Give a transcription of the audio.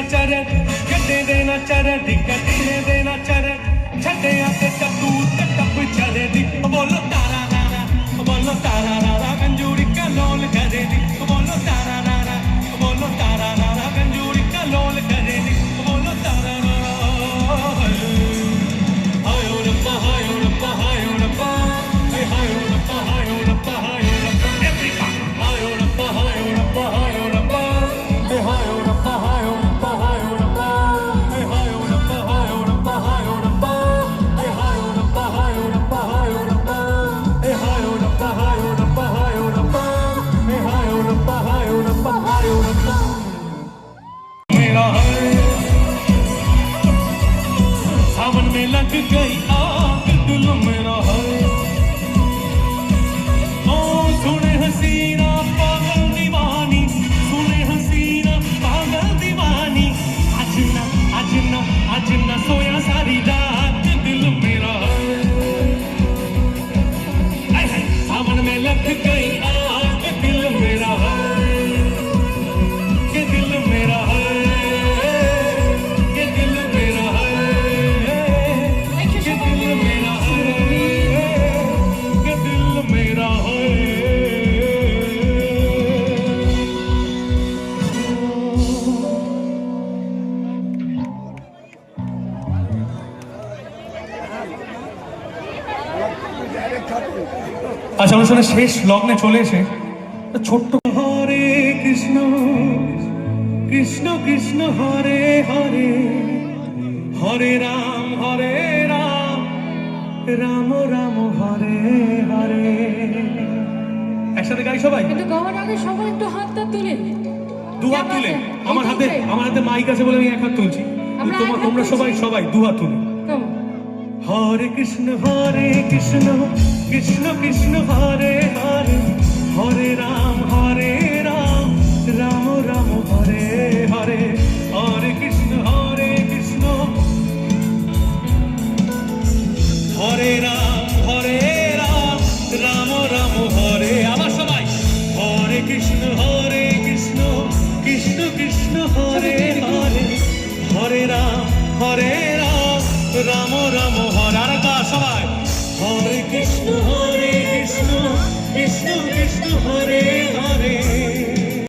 देना चरण छड्डे देना चरण कटीने देना चरण छड्डे आते टप्पू टप चले दी बोलो तारा नारा बोलो तारा नारा कंजूरी का लोल करे दी बोलो तारा नारा बोलो तारा नारा कंजूरी का लोल करे दी बोलो तारा नारा हायो रब्बा हायो रब्बा हायो रब्बा हायो रब्बा हायो रब्बा हायो रब्बा एवरीवन हायो रब्बा हायो रब्बा हायो रब्बा हायो रब्बा हायो रब्बा हायो रब्बा हायो रब्बा हायो रब्बा हायो रब्बा हायो रब्बा हायो रब्बा हायो रब्बा हायो रब्बा हायो रब्बा हायो रब्बा हायो रब्बा हायो रब्बा हायो रब्बा मेरा है सावन में लग गई आग दिल मेरा है ओ सुने हसीना पागल दीवानी सुने हसीना पागल दीवानी आज ना सोया सारी रात दिल मेरा है सावन में लग गई आग दिल मेरा है कि दिल मेरा है कि दिल मेरा है कि दिल मेरा है कि दिल मेरा है আচ্ছা অনুষ্ঠানের শেষ লগ্নে চলে এসে ছোট্ট হরে কৃষ্ণ কৃষ্ণ কৃষ্ণ হরে হরে হরে রাম রাম রাম হরে হরে একসাথে গাই সবাই কিন্তু গাওয়ার আগে সবাই একটু হাতটা তুলে দু হাত তুলে আমার হাতে মাইক আছে বলে আমি এক হাত তুলছি তোমরা সবাই দু হাত তুলে হরে কৃষ্ণ কৃষ্ণ কৃষ্ণ হরে হরে হরে রাম